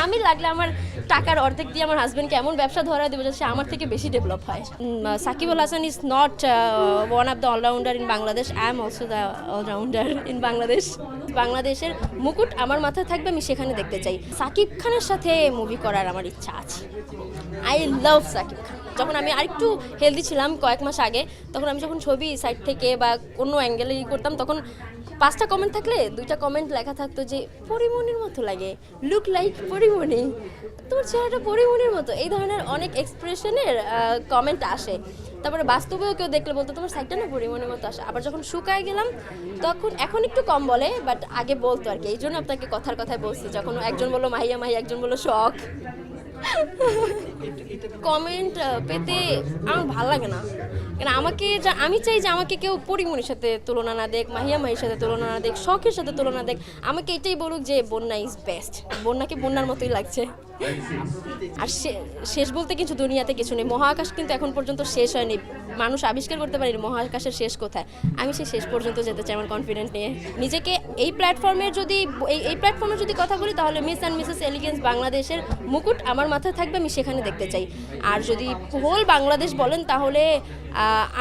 আমি লাগলে আমার টাকার অর্ধেক দিয়ে আমার হাজবেন্ডকে এমন ব্যবসা ধরা দেবো যাতে সে আমার থেকে বেশি ডেভেলপ হয়। Shakib Al Hasan is not one of the allrounder in Bangladesh, I am also the allrounder in Bangladesh. বাংলাদেশের মুকুট আমার মাথায় থাকবে, আমি সেখানে দেখতে চাই। সাকিব খানের সাথে মুভি করার আমার ইচ্ছা আছে। I love Shakib Khan. যখন আমি আরেকটু হেলদি ছিলাম কয়েক মাস আগে, তখন আমি যখন ছবি সাইড থেকে বা কোনো অ্যাঙ্গেলে করতাম, তখন 5টা কমেন্ট থাকলে 2টা কমেন্ট লেখা থাকতো যে পরিমণির মতো লাগে, লুক লাইক পরিমণি, তোমার চেহারাটা পরিমণির মতো। এই ধরনের অনেক এক্সপ্রেশনের কমেন্ট আসে। তারপরে বাস্তবেও কেউ দেখলে বলতো তোমার সাইডটা না পরিমণির মতো আসে। আবার যখন শুকায় গেলাম তখন এখন একটু কম বলে, বাট আগে বলতো আর কি। এই জন্য আপনাকে কথার কথায় বলছি, যখন একজন বললো মাহিয়া মাহি, একজন বললো শখ। কমেন্ট পেতে আমার ভালো লাগে না, কেন আমাকে আমি চাই যে আমাকে কেউ পরিমণির সাথে তুলনা না দেখ, মাহিয়া মাহির সাথে তুলনা না দেখ, শখের সাথে তুলনা দেখ, আমাকে এটাই বলুক যে বন্যা ইজ বেস্ট। বন্যাকে বন্যার মতোই লাগছে। আর শেষ বলতে কিছু দুনিয়াতে কিছু নেই। মহাকাশ কিন্তু এখন পর্যন্ত শেষ হয়নি, মানুষ আবিষ্কার করতে পারেনি মহাকাশের শেষ কোথায়। আমি সেই শেষ পর্যন্ত যেতে চাই আমার কনফিডেন্ট নিয়ে। নিজেকে এই প্ল্যাটফর্মে যদি কথা বলি, তাহলে মিস অ্যান্ড মিসেস এলিগেন্স বাংলাদেশের মুকুট আমার মাথায় থাকবে, আমি সেখানে দেখতে চাই। আর যদি হোল বাংলাদেশ বলেন, তাহলে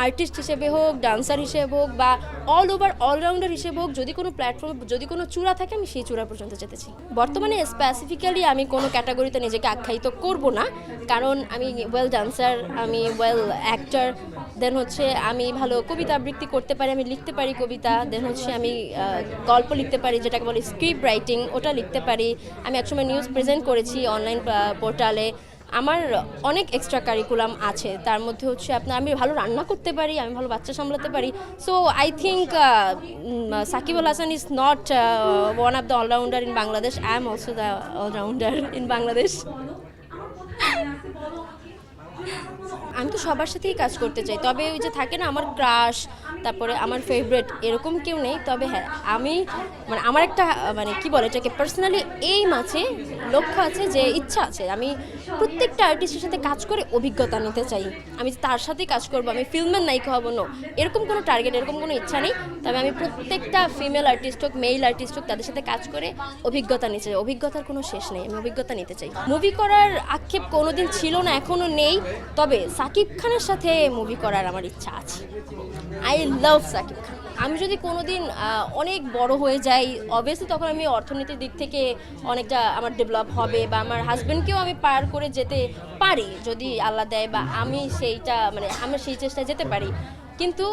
আর্টিস্ট হিসেবে হোক, ডান্সার হিসেবে হোক, বা অল ওভার অলরাউন্ডার হিসেবে হোক, যদি কোনো প্ল্যাটফর্ম, যদি কোনো চূড়া থাকে, আমি সেই চূড়া পর্যন্ত যেতে চাই। বর্তমানে স্পেসিফিক্যালি আমি কোনো ক্যাটাগরিতে নিজেকে আখ্যায়িত করব না, কারণ আমি ওয়েল ডান্সার, আমি ওয়েল অ্যাক্টর, দেন হচ্ছে আমি ভালো কবিতা আবৃত্তি করতে পারি, আমি লিখতে পারি কবিতা, দেন হচ্ছে আমি গল্প লিখতে পারি, যেটাকে বলি স্ক্রিপ্ট রাইটিং, ওটা লিখতে পারি। আমি একসময় নিউজ প্রেজেন্ট করেছি অনলাইন পোর্টালে। আমার অনেক এক্সট্রা কারিকুলাম আছে, তার মধ্যে হচ্ছে আমি ভালো রান্না করতে পারি, আমি ভালো বাচ্চা সামলাতে পারি। So I think Shakib Al Hasan is not one of the allrounder in Bangladesh, I am also the allrounder in Bangladesh. আমি তো সবার সাথেই কাজ করতে চাই, তবে ওই যে থাকে না আমার ক্রাশ, তারপরে আমার ফেভারিট, এরকম কেউ নেই। তবে হ্যাঁ, আমি আমার একটা কি বলে এটাকে পার্সোনালি এইম আছে, লক্ষ্য আছে, যে ইচ্ছা আছে, আমি প্রত্যেকটা আর্টিস্টের সাথে কাজ করে অভিজ্ঞতা নিতে চাই। আমি তার সাথেই কাজ করবো, আমি ফিল্মের নায়িকা হবো না, এরকম কোনো টার্গেট, এরকম কোনো ইচ্ছা নেই। তবে আমি প্রত্যেকটা ফিমেল আর্টিস্ট হোক, মেল আর্টিস্ট হোক, তাদের সাথে কাজ করে অভিজ্ঞতা নিতে চাই। অভিজ্ঞতার কোনো শেষ নেই, আমি অভিজ্ঞতা নিতে চাই। মুভি করার আক্ষেপ কোনোদিন ছিল না, এখনও নেই। তবে সাকিব খানের সাথে মুভি করার আমার ইচ্ছা আছে। I love Shakib Khan. আমি যদি কোনোদিন অনেক বড় হয়ে যাই, অবভিয়াসলি তখন আমি অর্থনীতির দিক থেকে অনেকটা আমার ডেভেলপ হবে, বা আমার হাজব্যান্ডকেও আমি পার করে যেতে পারি যদি আল্লাহ দেয়, বা আমি সেইটা আমার সেই চেষ্টায় যেতে পারি। কিন্তু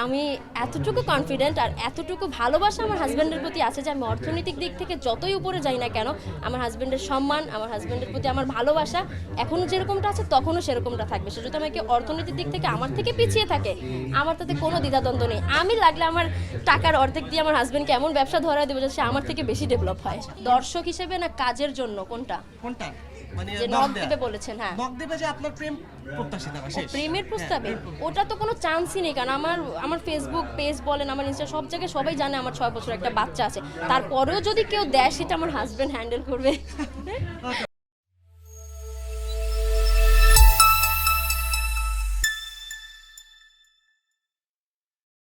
আমি এতটুকু কনফিডেন্ট আর এতটুকু ভালোবাসা আমার হাজব্যান্ডের প্রতি আছে যে আমি অর্থনৈতিক দিক থেকে যতই উপরে যাই না কেন, আমার হাজব্যান্ডের সম্মান, আমার হাজব্যান্ডের প্রতি আমার ভালোবাসা এখনও যেরকমটা আছে তখনও সেরকমটা থাকবে। সে যদি আমাকে অর্থনৈতিক দিক থেকে আমার থেকে পিছিয়ে থাকে, আমার তাতে কোনো দ্বিধাদ্বন্দ্ব নেই। আমি লাগলে আমার টাকার অর্ধেক দিয়ে আমার হাজব্যান্ডকে এমন ব্যবসা ধরা দেবো যাতে সে আমার থেকে বেশি ডেভেলপ হয়। দর্শক হিসেবে না কাজের জন্য, কোনটা যে নক দিবে বলেছেন, হ্যাঁ নক দিবে যে আপনার প্রেম প্রত্যাশী তারা শেষ প্রেমের প্রস্তাবে, ওটা তো কোনো চান্সই নেই। কারণ আমার ফেসবুক পেজ বলেন, আমার ইনস্টা, সব জায়গায় সবাই জানে আমার 6 বছর একটা বাচ্চা আছে। তারপরেও যদি কেউ দেয়, সেটা আমার হাজব্যান্ড হ্যান্ডেল করবে।